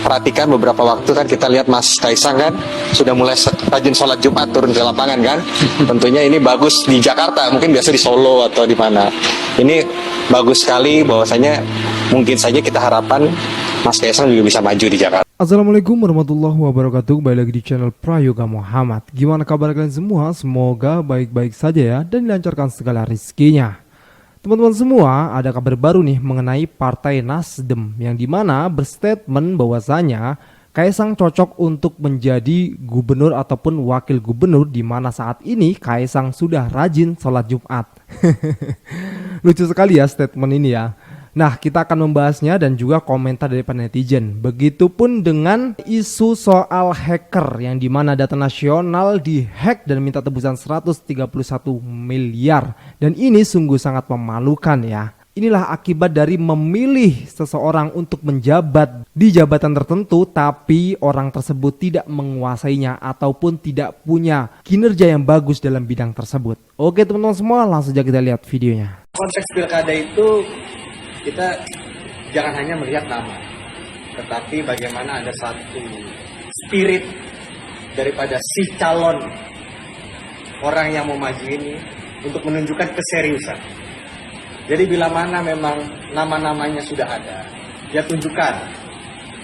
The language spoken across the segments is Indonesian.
perhatikan beberapa waktu kan kita lihat Mas Kaisang kan sudah mulai rajin sholat Jumat turun ke lapangan kan. Tentunya ini bagus di Jakarta, mungkin biasa di Solo atau di mana. Ini bagus sekali, bahwasanya mungkin saja kita harapkan Mas Kaisang juga bisa maju di Jakarta. Assalamualaikum warahmatullahi wabarakatuh. Kembali lagi di channel Prayoga Muhammad. Gimana kabar kalian semua? Semoga baik-baik saja ya, dan dilancarkan segala rizkinya. Teman-teman semua, ada kabar baru nih mengenai Partai Nasdem, yang dimana berstatement bahwasanya Kaisang cocok untuk menjadi gubernur ataupun wakil gubernur, di mana saat ini Kaisang sudah rajin sholat Jumat. Lucu sekali ya statement ini ya. Nah, kita akan membahasnya dan juga komentar dari para netizen. Begitupun dengan isu soal hacker, yang dimana data nasional dihack dan minta tebusan 131 miliar. Dan ini sungguh sangat memalukan ya. Inilah akibat dari memilih seseorang untuk menjabat di jabatan tertentu, tapi orang tersebut tidak menguasainya ataupun tidak punya kinerja yang bagus dalam bidang tersebut. Oke teman-teman semua, langsung saja kita lihat videonya. Konteks pilkada itu kita jangan hanya melihat nama, tetapi bagaimana ada satu spirit daripada si calon orang yang mau maju ini untuk menunjukkan keseriusan. Jadi bila mana memang nama-namanya sudah ada, ya tunjukkan.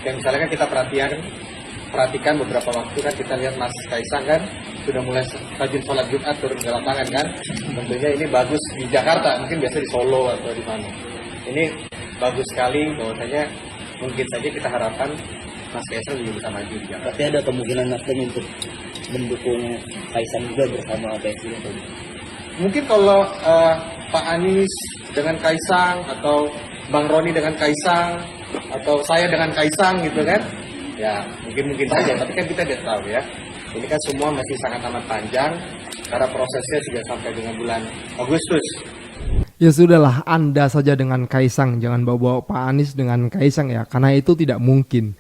Kayak misalnya kan kita perhatikan beberapa waktu kan kita lihat Mas Kaisang kan sudah mulai rajin sholat Jumat turun ke lapangan kan. Tentunya ini bagus di Jakarta, mungkin biasa di Solo atau di mana. Ini bagus sekali, bahwasanya mungkin saja kita harapkan Mas Kaisang juga bisa maju di Jakarta. Tapi ada kemungkinan Nasdem untuk mendukung Kaisang juga bersama PSI. Mungkin kalau Pak Anies dengan Kaisang, atau Bang Roni dengan Kaisang, atau saya dengan Kaisang gitu kan, ya mungkin saja. Tapi kan kita tidak tahu ya. Ini kan semua masih sangat amat panjang, karena prosesnya juga sampai dengan bulan Agustus. Ya sudahlah, Anda saja dengan Kaisang, jangan bawa-bawa Pak Anies dengan Kaisang ya, karena itu tidak mungkin.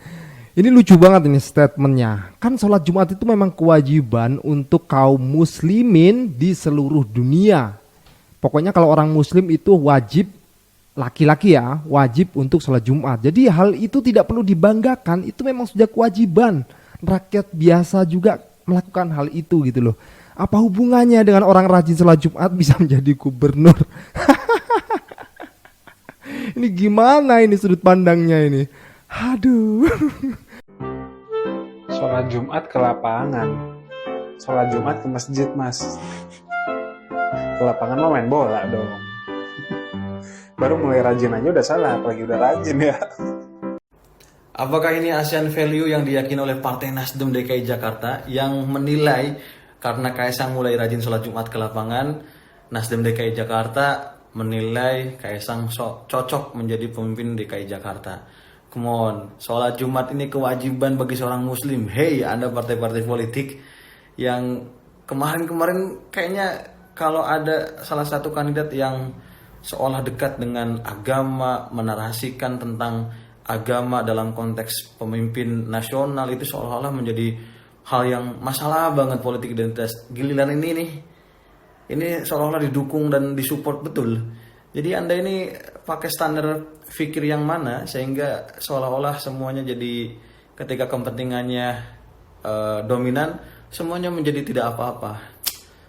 Ini lucu banget ini statementnya. Kan sholat Jumat itu memang kewajiban untuk kaum muslimin di seluruh dunia. Pokoknya kalau orang muslim itu wajib, laki-laki ya, wajib untuk sholat Jumat. Jadi hal itu tidak perlu dibanggakan, itu memang sudah kewajiban. Rakyat biasa juga melakukan hal itu gitu loh. Apa hubungannya dengan orang rajin sholat Jumat bisa menjadi gubernur? Ini gimana ini sudut pandangnya ini? Aduh. Sholat Jumat ke lapangan. Sholat Jumat ke masjid, Mas. Ke lapangan lo main bola dong. Baru mulai rajin aja udah salah, apalagi udah rajin ya. Apakah ini ASEAN value yang diyakini oleh Partai Nasdem DKI Jakarta, yang menilai karena Kaisang mulai rajin sholat Jumat ke lapangan, Nasdem DKI Jakarta menilai Kaisang cocok menjadi pemimpin DKI Jakarta. Come on, sholat Jumat ini kewajiban bagi seorang muslim. Hey, Anda partai-partai politik yang kemarin-kemarin kayaknya kalau ada salah satu kandidat yang seolah dekat dengan agama, menarasikan tentang agama dalam konteks pemimpin nasional, itu seolah-olah menjadi hal yang masalah banget politik identitas. Giliran ini seolah-olah didukung dan disupport betul. Jadi Anda ini pakai standar fikir yang mana sehingga seolah-olah semuanya jadi ketika kepentingannya dominan, semuanya menjadi tidak apa-apa.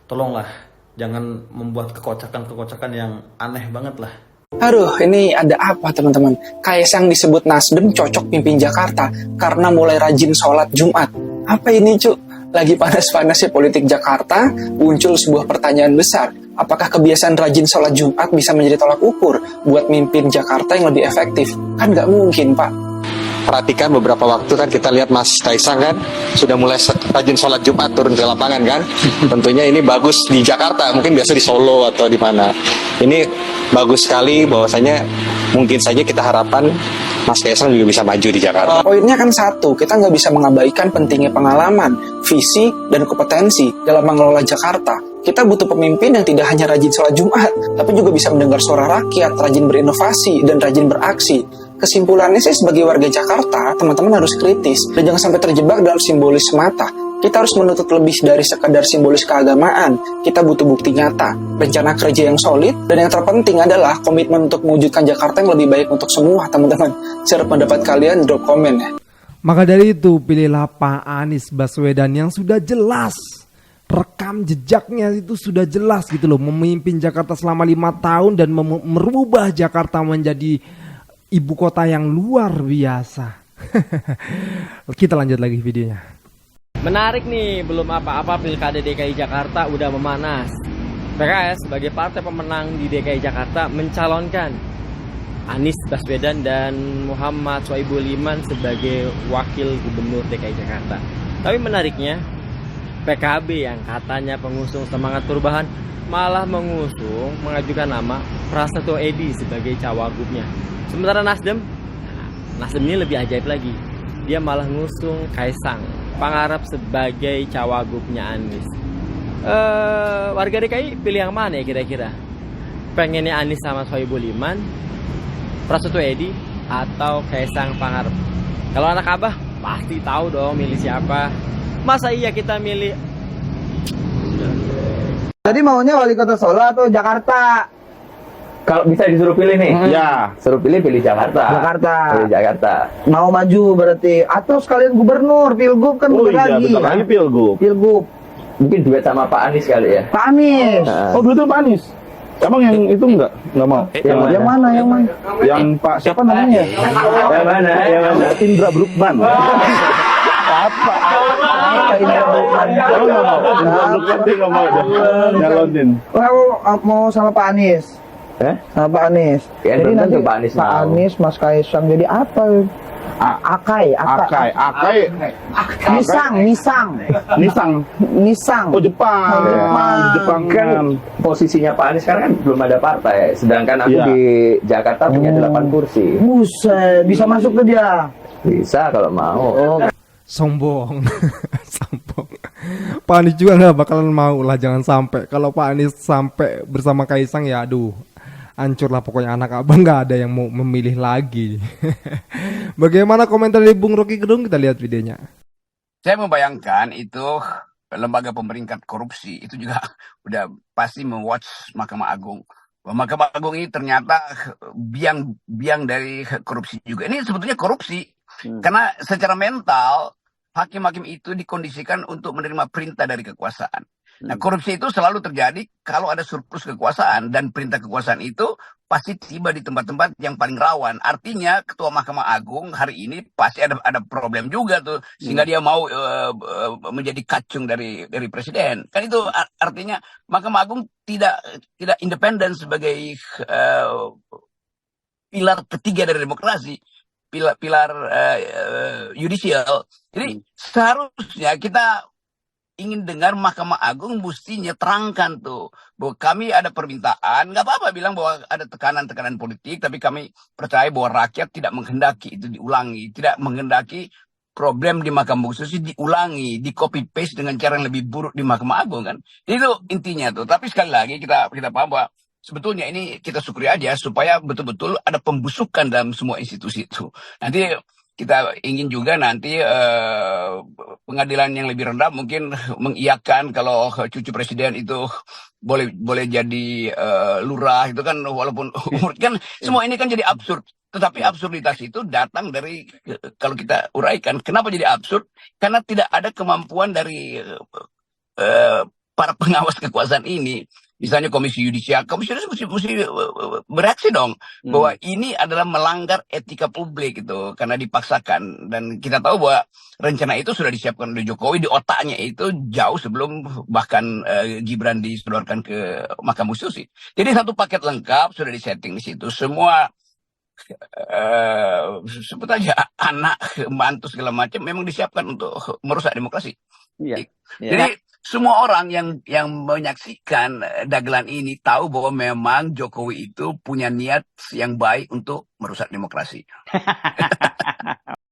Tolonglah, jangan membuat kekocakan-kekocakan yang aneh banget lah. Aduh, ini ada apa teman-teman? Kaisang disebut Nasdem cocok pimpin Jakarta karena mulai rajin sholat Jumat. Apa ini cu? Lagi panas-panasnya politik Jakarta, muncul sebuah pertanyaan besar. Apakah kebiasaan rajin sholat Jumat bisa menjadi tolak ukur buat mimpin Jakarta yang lebih efektif? Kan nggak mungkin, Pak. Perhatikan beberapa waktu kan kita lihat Mas Kaisang kan sudah mulai rajin sholat Jumat turun ke lapangan kan. Tentunya ini bagus di Jakarta, mungkin biasa di Solo atau di mana. Ini bagus sekali, bahwasanya mungkin saja kita harapkan Mas Kaisang juga bisa maju di Jakarta. Poinnya kan satu, kita nggak bisa mengabaikan pentingnya pengalaman, visi, dan kompetensi dalam mengelola Jakarta. Kita butuh pemimpin yang tidak hanya rajin sholat Jumat, tapi juga bisa mendengar suara rakyat, rajin berinovasi, dan rajin beraksi. Kesimpulannya sih sebagai warga Jakarta, teman-teman harus kritis dan jangan sampai terjebak dalam simbolis semata. Kita harus menuntut lebih dari sekadar simbolis keagamaan. Kita butuh bukti nyata, rencana kerja yang solid, dan yang terpenting adalah komitmen untuk mewujudkan Jakarta yang lebih baik untuk semua teman-teman. Share pendapat kalian, drop komen ya. Maka dari itu pilihlah Pak Anies Baswedan yang sudah jelas, rekam jejaknya itu sudah jelas gitu loh, memimpin Jakarta selama 5 tahun dan merubah Jakarta menjadi ibu kota yang luar biasa. Kita lanjut lagi videonya. Menarik nih, belum apa-apa Pilkada DKI Jakarta udah memanas. PKS sebagai partai pemenang di DKI Jakarta mencalonkan Anies Baswedan dan Muhammad Soebul Iman sebagai wakil gubernur DKI Jakarta. Tapi menariknya, PKB yang katanya pengusung semangat perubahan malah mengajukan nama Prasetyo Edy sebagai cawagupnya. Sementara Nasdem ini lebih ajaib lagi. Dia malah ngusung Kaisang Pangarep sebagai cawagupnya Anies. Warga DKI pilih yang mana ya kira-kira? Pengennya Anies sama Soebul Iman, Prasetyo Edy, atau Kaisang Pangarep? Kalau anak abah pasti tahu dong milih siapa. Masa iya kita milih? Jadi maunya wali kota Solo atau Jakarta? Kalau bisa disuruh pilih nih, Ya, suruh pilih Jakarta. Jakarta. Pilih Jakarta. Mau maju berarti atau sekalian gubernur, pilgub kan bentar lagi. bentar lagi pilgub. Pilgub. Mungkin duet sama Pak Anies kali ya. Pak Anies. Oh, betul Pak Anies. Emang yang itu enggak mau? Yang mana? Yang Pak siapa namanya? Yang mana? Indra Bruggman. Apa? Indra Bruggman? Oh, nggak mau. Indra Bruggman dia nggak mau nyalonin. Mau sama Pak Anies. Sama Pak Anies. Ya, Jadi nanti Pak Anies Pak mau. Anies, Mas Kaisang jadi apa? Akai. Nisang. Oh, Jepang. Jepang Kan posisinya Pak Anies sekarang kan belum ada partai. Sedangkan aku Iya. di Jakarta punya 8 kursi. Buset, bisa masuk ke dia. Bisa kalau mau. Sombong. Sombong. Pak Anies juga nggak bakalan mau lah, jangan sampai. Kalau Pak Anies sampai bersama Kaisang ya aduh, hancur lah pokoknya anak abang, nggak ada yang mau memilih lagi. Bagaimana komentar dari Bung Rocky Gerung? Kita lihat videonya. Saya membayangkan itu lembaga pemeringkat korupsi itu juga udah pasti me-watch Mahkamah Agung. Bahwa Mahkamah Agung ini ternyata biang dari korupsi juga. Ini sebetulnya korupsi. Karena secara mental hakim-hakim itu dikondisikan untuk menerima perintah dari kekuasaan. Nah, korupsi itu selalu terjadi kalau ada surplus kekuasaan dan perintah kekuasaan itu pasti tiba di tempat-tempat yang paling rawan. Artinya Ketua Mahkamah Agung hari ini pasti ada problem juga tuh sehingga dia mau menjadi kacung dari Presiden. Kan itu artinya Mahkamah Agung tidak independen sebagai pilar ketiga dari demokrasi. Pilar yudisial. Jadi seharusnya kita ingin dengar Mahkamah Agung mestinya terangkan tuh bahwa kami ada permintaan, nggak apa-apa bilang bahwa ada tekanan politik, tapi kami percaya bahwa rakyat tidak menghendaki itu diulangi, tidak menghendaki problem di Mahkamah Konstitusi diulangi, di copy paste dengan cara yang lebih buruk di Mahkamah Agung kan. Itu intinya tuh. Tapi sekali lagi kita paham bahwa sebetulnya ini kita syukuri aja supaya betul-betul ada pembusukan dalam semua institusi itu. Nanti kita ingin juga nanti pengadilan yang lebih rendah mungkin mengiyakan kalau cucu presiden itu boleh jadi lurah itu kan, walaupun umur kan semua ini kan jadi absurd. Tetapi absurditas itu datang dari, kalau kita uraikan kenapa jadi absurd, karena tidak ada kemampuan dari para pengawas kekuasaan ini. Misalnya Komisi Yudisial mesti bereaksi dong bahwa ini adalah melanggar etika publik gitu karena dipaksakan, dan kita tahu bahwa rencana itu sudah disiapkan oleh Jokowi di otaknya itu jauh sebelum bahkan Gibran disodorkan ke Mahkamah Konstitusi. Jadi satu paket lengkap sudah disetting di situ, semua sebut aja anak, mantu segala macam memang disiapkan untuk merusak demokrasi. Jadi semua orang yang menyaksikan dagelan ini tahu bahwa memang Jokowi itu punya niat yang baik untuk merusak demokrasi.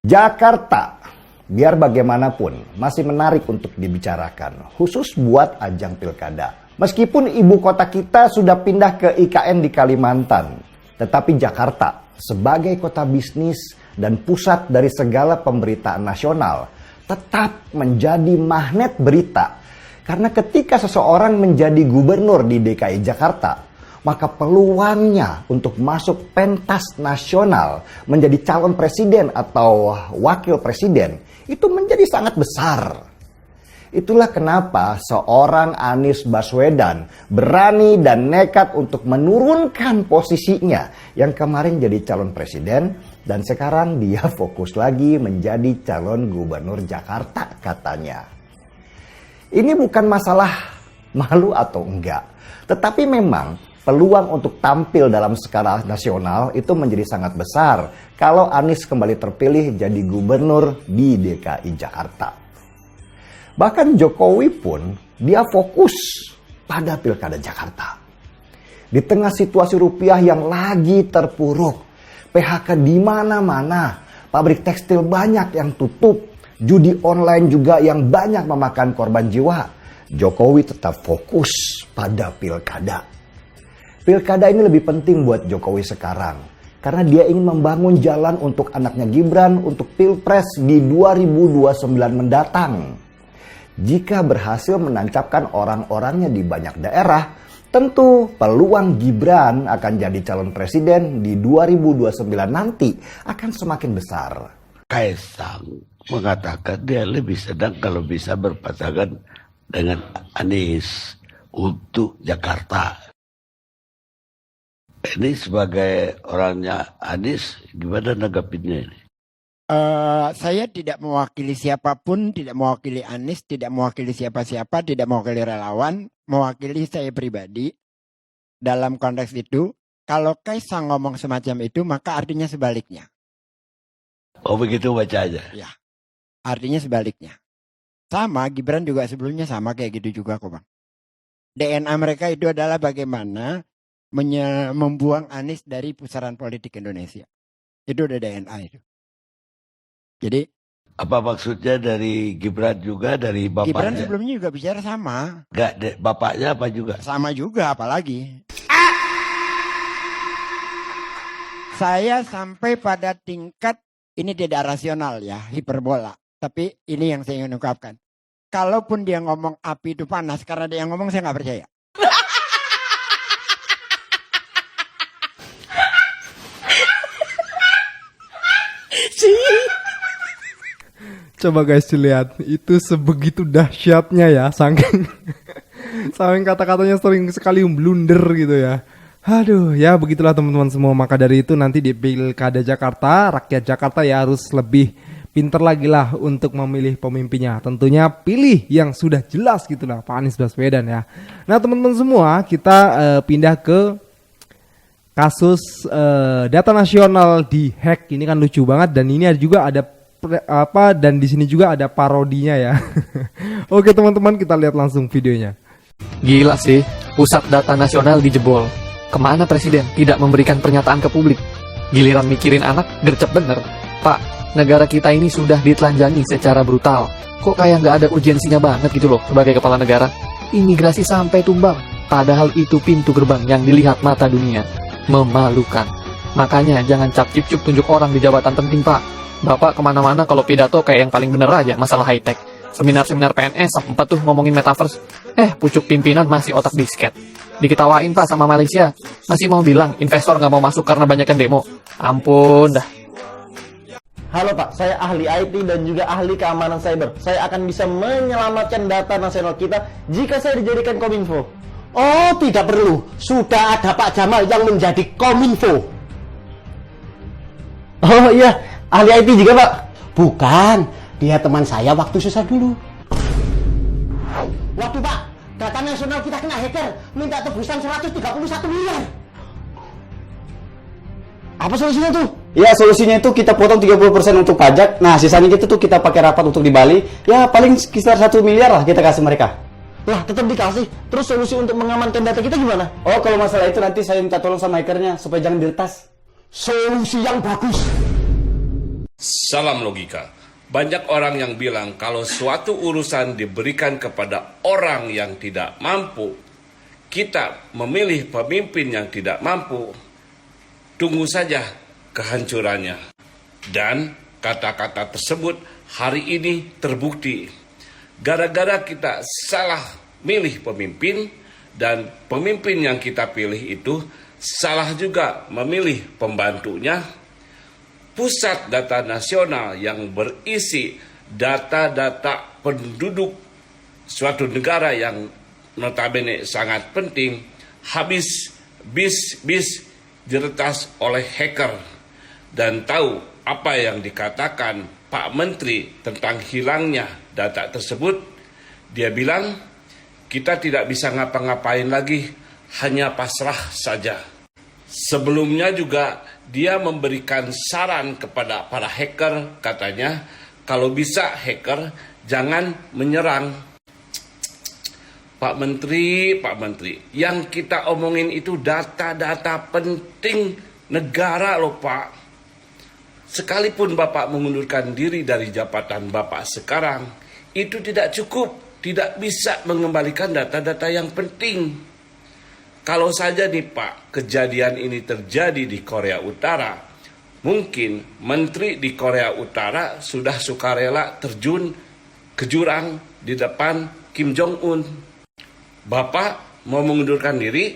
Jakarta, biar bagaimanapun masih menarik untuk dibicarakan, khusus buat ajang pilkada. Meskipun ibu kota kita sudah pindah ke IKN di Kalimantan, tetapi Jakarta sebagai kota bisnis dan pusat dari segala pemberitaan nasional tetap menjadi magnet berita. Karena ketika seseorang menjadi gubernur di DKI Jakarta, maka peluangnya untuk masuk pentas nasional menjadi calon presiden atau wakil presiden itu menjadi sangat besar. Itulah kenapa seorang Anies Baswedan berani dan nekat untuk menurunkan posisinya yang kemarin jadi calon presiden dan sekarang dia fokus lagi menjadi calon gubernur Jakarta katanya. Ini bukan masalah malu atau enggak, tetapi memang peluang untuk tampil dalam skala nasional itu menjadi sangat besar kalau Anies kembali terpilih jadi gubernur di DKI Jakarta. Bahkan Jokowi pun dia fokus pada Pilkada Jakarta. Di tengah situasi rupiah yang lagi terpuruk, PHK di mana-mana, pabrik tekstil banyak yang tutup, judi online juga yang banyak memakan korban jiwa, Jokowi tetap fokus pada Pilkada. Pilkada ini lebih penting buat Jokowi sekarang, karena dia ingin membangun jalan untuk anaknya Gibran untuk Pilpres di 2029 mendatang. Jika berhasil menancapkan orang-orangnya di banyak daerah, tentu peluang Gibran akan jadi calon presiden di 2029 nanti akan semakin besar. Kaisang mengatakan dia lebih senang kalau bisa berpasangan dengan Anies untuk Jakarta. Ini sebagai orangnya Anies, gimana nanggapinnya ini? Saya tidak mewakili siapapun, tidak mewakili Anies, tidak mewakili siapa-siapa, tidak mewakili relawan, mewakili saya pribadi. Dalam konteks itu, kalau Kaisang ngomong semacam itu, maka artinya sebaliknya. Oh begitu bacanya? Ya, artinya sebaliknya. Sama, Gibran juga sebelumnya sama kayak gitu juga kok Bang. DNA mereka itu adalah bagaimana membuang Anies dari pusaran politik Indonesia. Itu udah DNA itu. Jadi apa maksudnya dari Gibran juga, dari bapaknya? Gibran sebelumnya juga bicara sama. Enggak, bapaknya apa juga? Sama juga, apalagi. Saya sampai pada tingkat, ini tidak rasional ya, hiperbola. Tapi ini yang saya ingin ungkapkan. Kalaupun dia ngomong api itu panas, karena dia yang ngomong saya nggak percaya. Coba guys dilihat, itu sebegitu dahsyatnya ya, saking kata-katanya sering sekali blunder gitu ya. Aduh, ya begitulah teman-teman semua. Maka dari itu nanti di Pilkada Jakarta, rakyat Jakarta ya harus lebih pinter lagi lah untuk memilih pemimpinnya. Tentunya pilih yang sudah jelas gitu lah, Pak Anies Baswedan ya. Nah teman-teman semua, kita pindah ke kasus data nasional di hack. Ini kan lucu banget dan ini juga ada dan di sini juga ada parodinya ya. Oke teman-teman, kita lihat langsung videonya. Gila sih, pusat data nasional dijebol. Kemana presiden tidak memberikan pernyataan ke publik? Giliran mikirin anak, gercep bener. Pak, negara kita ini sudah ditelanjangi secara brutal. Kok kayak nggak ada urgensinya banget gitu loh sebagai kepala negara? Imigrasi sampai tumbang, padahal itu pintu gerbang yang dilihat mata dunia. Memalukan. Makanya jangan cap-cip-cup tunjuk orang di jabatan penting, Pak. Bapak kemana-mana kalau pidato kayak yang paling bener aja masalah high-tech. Seminar-seminar PNS sempat tuh ngomongin metaverse. Pucuk pimpinan masih otak disket. Diketawain Pak sama Malaysia. Masih mau bilang investor nggak mau masuk karena banyak yang demo. Ampun dah. Halo Pak, saya ahli IT dan juga ahli keamanan cyber. Saya akan bisa menyelamatkan data nasional kita jika saya dijadikan Kominfo. Oh, tidak perlu. Sudah ada Pak Jamal yang menjadi Kominfo. Oh iya, ahli IT juga Pak? Bukan, dia teman saya waktu susah dulu. Waduh Pak, data nasional kita kena hacker, minta tebusan 131 miliar. Apa solusinya tuh? Ya solusinya itu kita potong 30% untuk pajak. Nah sisanya gitu tuh kita pakai rapat untuk di Bali. Ya paling sekitar 1 miliar lah kita kasih mereka. Lah tetap dikasih. Terus solusi untuk mengamankan data kita gimana? Oh kalau masalah itu nanti saya minta tolong sama hackernya supaya jangan diretas. Solusi yang bagus. Salam logika. Banyak orang yang bilang kalau suatu urusan diberikan kepada orang yang tidak mampu, kita memilih pemimpin yang tidak mampu, tunggu saja kehancurannya. Dan kata-kata tersebut hari ini terbukti. Gara-gara kita salah milih pemimpin dan pemimpin yang kita pilih itu salah juga memilih pembantunya. Pusat data nasional yang berisi data-data penduduk suatu negara yang notabene sangat penting habis bis diretas oleh hacker. Dan tahu apa yang dikatakan Pak Menteri tentang hilangnya data tersebut? Dia bilang, kita tidak bisa ngapa-ngapain lagi, hanya pasrah saja. Sebelumnya juga dia memberikan saran kepada para hacker, katanya, kalau bisa hacker jangan menyerang. Pak Menteri, yang kita omongin itu data-data penting negara loh Pak. Sekalipun Bapak mengundurkan diri dari jabatan Bapak sekarang, itu tidak cukup, tidak bisa mengembalikan data-data yang penting. Kalau saja nih Pak, kejadian ini terjadi di Korea Utara, mungkin menteri di Korea Utara sudah sukarela terjun ke jurang di depan Kim Jong-un. Bapak mau mengundurkan diri?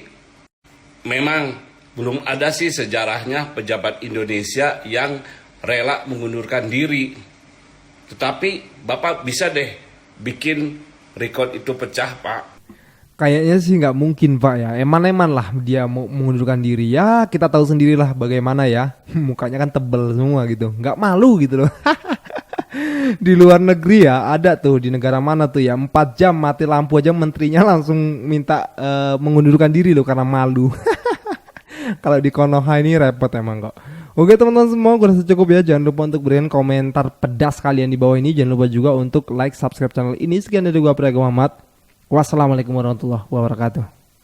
Memang belum ada sih sejarahnya pejabat Indonesia yang rela mengundurkan diri. Tetapi Bapak bisa deh bikin rekod itu pecah Pak. Kayaknya sih nggak mungkin Pak ya. Eman-eman lah dia mau mengundurkan diri. Ya kita tahu sendirilah bagaimana ya. Mukanya kan tebel semua gitu. Nggak malu gitu loh. Di luar negeri ya ada tuh, di negara mana tuh ya, 4 jam mati lampu aja menterinya langsung minta mengundurkan diri loh karena malu. Kalau di Konoha ini repot emang kok. Oke teman-teman semua, gue rasa cukup ya. Jangan lupa untuk berikan komentar pedas kalian di bawah ini. Jangan lupa juga untuk like, subscribe channel ini. Sekian dari gue, Prayoga Muhammad. Wassalamualaikum warahmatullahi wabarakatuh.